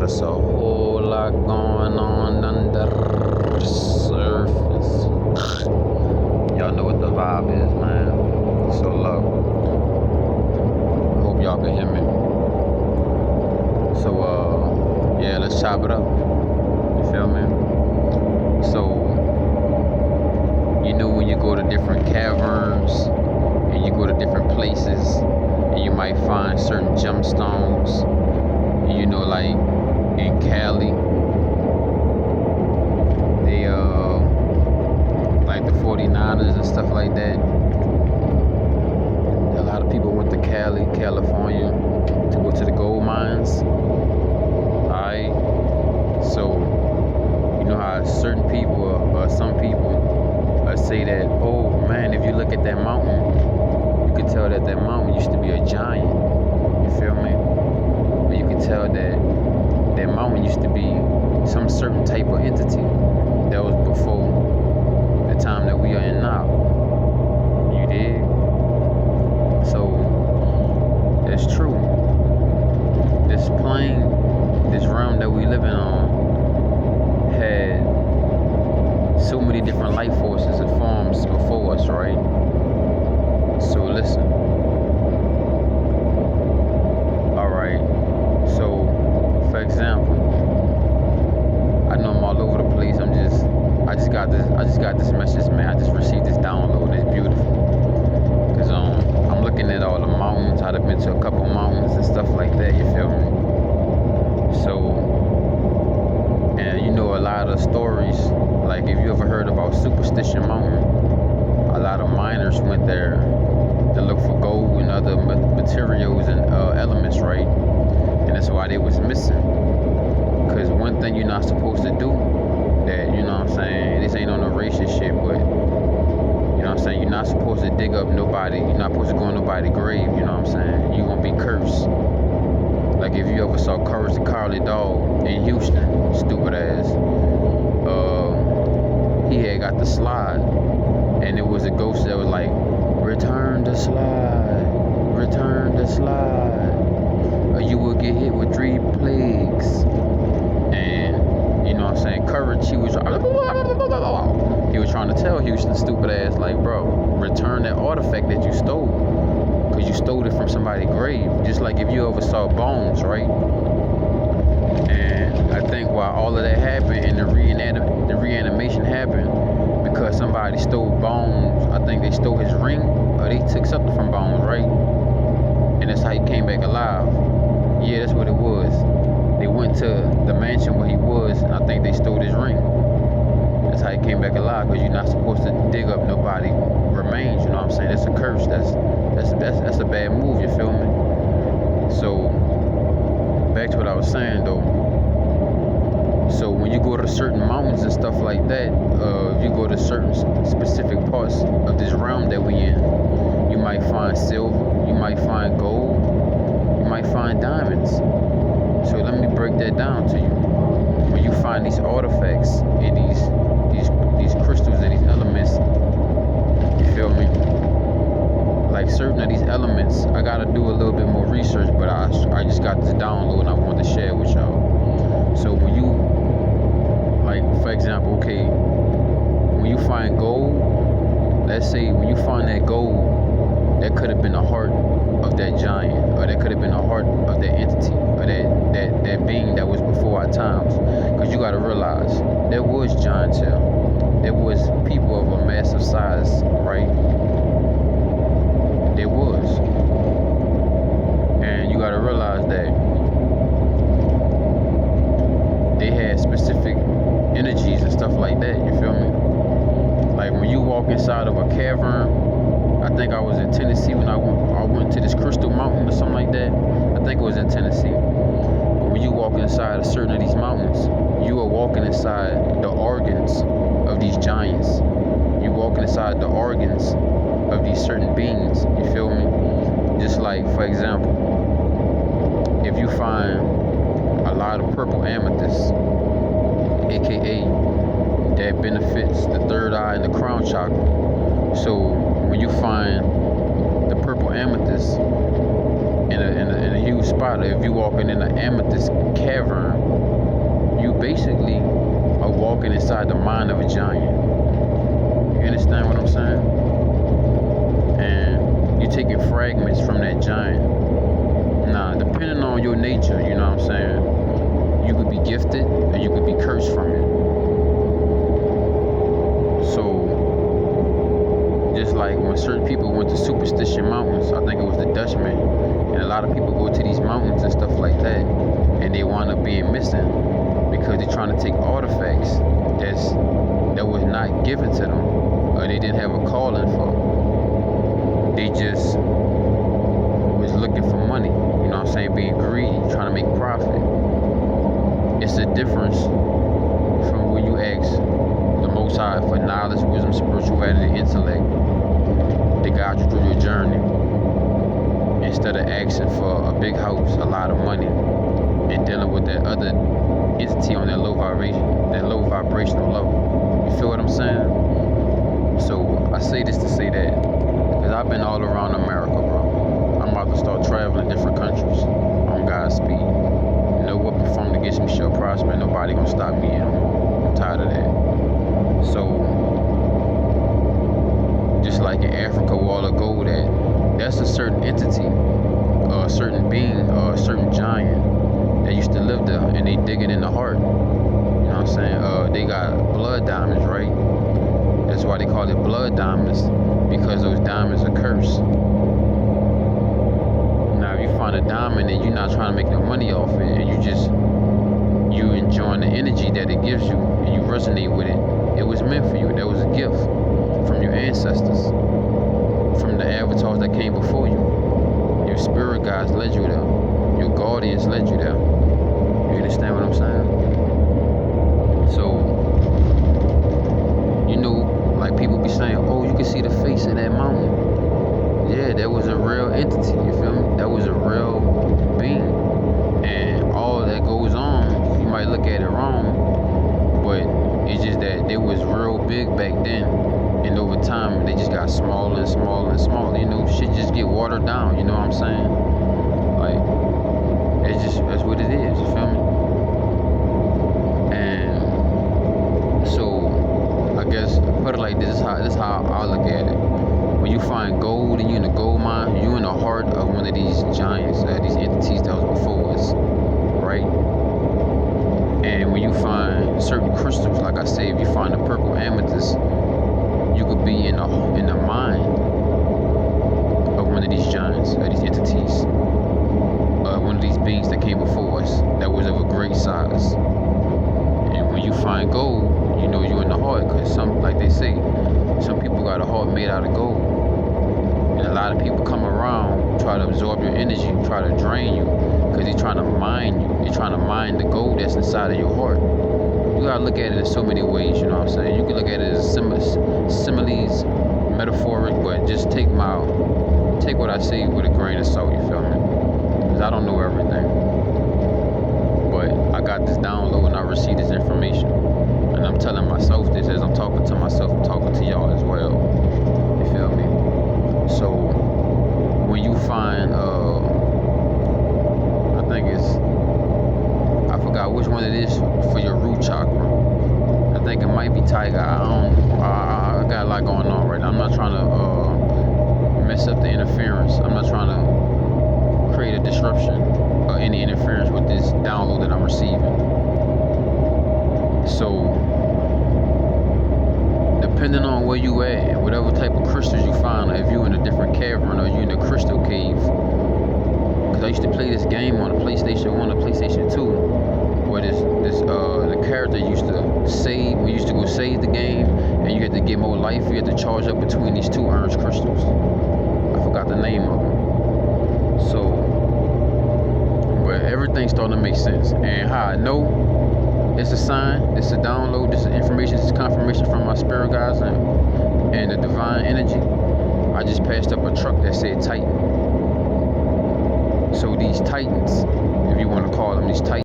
There's a whole lot going on under the surface. Y'all know what the vibe is, man. So look, I hope y'all can hear me. So yeah, let's chop it up. You feel me? So you know when you go to different caverns and you go to different places and you might find certain gemstones. You know, like in Cali, they like the 49ers and stuff like that. A lot of people went to Cali, California to go to the gold mines. Alright, so you know how certain people or some people say that, oh man, if you look at that mountain, you can tell that mountain used to be a giant. You feel me? You can tell that mountain used to be some certain type of entity that was before the time that we are in now. You dig? So it's true. This plane, this realm that we living on, had so many different life forces and forms before us, right? So listen. For example, I know I'm all over the place. I just got this message, man. I just received this download. It's beautiful. Cause I'm looking at all the mountains. I've been to a couple mountains and stuff like that. You feel me? So, and you know a lot of stories. Like if you ever heard about Superstition Mountain, a lot of miners went there to look for gold and other materials and elements, right? And that's why they was missing. Because one thing you're not supposed to do, that, you know what I'm saying, this ain't on no racist shit, but, you know what I'm saying, you're not supposed to dig up nobody, you're not supposed to go in nobody's grave, you know what I'm saying, you're going to be cursed. Like if you ever saw Courage the Cowardly Dog in Houston, stupid ass, he had got the slide, and it was a ghost that was like, return the slide, return the slide. Or you will get hit with 3 plagues. And you know what I'm saying, Courage, he was trying to tell Houston, stupid ass, like, bro, return that artifact that you stole, because you stole it from somebody's grave. Just like if you ever saw bones, right? And I think while all of that happened and the reanimation happened, because somebody stole bones, I think they stole his ring, or they took something from bones, right? And that's how he came back alive. Yeah, that's what it was. They went to the mansion where he was, and I think they stole his ring. That's how he came back alive, because you're not supposed to dig up nobody remains, you know what I'm saying? That's a curse. That's a bad move, you feel me? So, back to what I was saying, though. So, when you go to certain mountains and stuff like that, if you go to certain specific parts of this realm that we in, you might find silver, you might find gold, you might find diamonds. So let me break that down to you. When you find these artifacts and these crystals and these elements, you feel me? Like certain of these elements, I gotta do a little bit more research, but I just got this download and I wanted to share it with y'all. So when you, like for example, okay, when you find gold, let's say when you find that gold, that could have been the heart of that giant, or that could have been the heart of that entity, or that being that was before our times. Because you got to realize, there was giants here. There was people of a massive size, right? There was. And you got to realize that they had specific energies and stuff like that, you feel me? Like when you walk inside of a cavern, I think I was in Tennessee when I went to this Crystal Mountain or something like that. I think it was in Tennessee. But when you walk inside of certain of these mountains, you are walking inside the organs of these giants. You're walking inside the organs of these certain beings. You feel me? Just like, for example, if you find a lot of purple amethyst, aka that benefits the third eye and the crown chakra. So when you find the purple amethyst in a huge spot. If you walking in an amethyst cavern, you basically are walking inside the mind of a giant. You understand what I'm saying? And you're taking fragments from that giant. Now, depending on your nature, you know what I'm saying, you could be gifted and you could be cursed from it. So, just like when certain people went to Superstition Mountains, I think it was the Dutchman, and a lot of people go to these mountains and stuff like that, and they wind up being missing because they're trying to take artifacts that was not given to them, or they didn't have a calling for. They just was looking for money, you know what I'm saying, being greedy, trying to make profit. It's a difference from when you ask the Most High for knowledge, wisdom, spirituality, intellect to guide you through your journey, instead of asking for a big house, a lot of money, and dealing with that other entity on that low vibrational level. You feel what I'm saying? So I say this to say that, because I've been all around America, bro. I'm about to start traveling different countries on God's speed. No weapon formed against me shall prosper. Nobody gonna stop me anymore. I'm tired of that. So, just like in Africa a while ago, that's a certain entity, or a certain being, or a certain giant that used to live there, and they dig it in the heart. You know what I'm saying? They got blood diamonds, right? That's why they call it blood diamonds, because those diamonds are cursed. Now, if you find a diamond and you're not trying to make no money off it, and you enjoying the energy that it gives you, and you resonate with it, it was meant for you. That was a gift from your ancestors, from the avatars that came before you. Your spirit guides led you there. Your guardians led you there. You understand what I'm saying? So, you know, like people be saying, oh, you can see the face of that mountain. Yeah, that was a real entity, you feel me? That was a real being. And all that goes on, you might look at it wrong, but it's just that they was real big back then. And over time, they just got smaller and smaller and smaller. You know, shit just get watered down, you know what I'm saying? Like, that's what it is, you feel me? And so, I guess, put it like this, this is how I look at it. When you find gold and you're in a gold mine, you're in the heart of one of these giants, these entities that was before us, right? And when you find certain crystals, like I say, if you find a purple amethyst, you could be in the mind of one of these giants, or these entities, one of these beings that came before us, that was of a great size. And when you find gold, you know you're in the heart, because like they say, some people got a heart made out of gold. And a lot of people come around, try to absorb your energy, try to drain you, because they're trying to mine you. They're trying to mine the gold that's inside of your heart. You gotta look at it in so many ways, you know what I'm saying? You can look at it as similes, metaphoric, but just take what I say with a grain of salt, you feel me? Because I don't know everything. But I got this download and I received this information. And I'm telling myself this as I'm talking to myself, I'm talking to y'all as well. You feel me? So, when you find, I forgot which one it is for your root chakra. I think it might be tiger. I got a lot going on right now. I'm not trying to mess up the interference. I'm not trying to create a disruption or any interference with this download that I'm receiving. So, depending on where you at and whatever type of crystals you find, or if you're in a different cavern or you're in a crystal cave, because I used to play this game on the PlayStation 1 and PlayStation 2, where the character used to save. We used to go save the game, and you had to get more life. You had to charge up between these two orange crystals. I forgot the name of them. So, but everything's starting to make sense. And how I know, it's a sign, it's a download, this is information, this is confirmation from my spirit guides and the divine energy. I just passed up a truck that said Titan. So these Titans, if you want to call them, these Titans,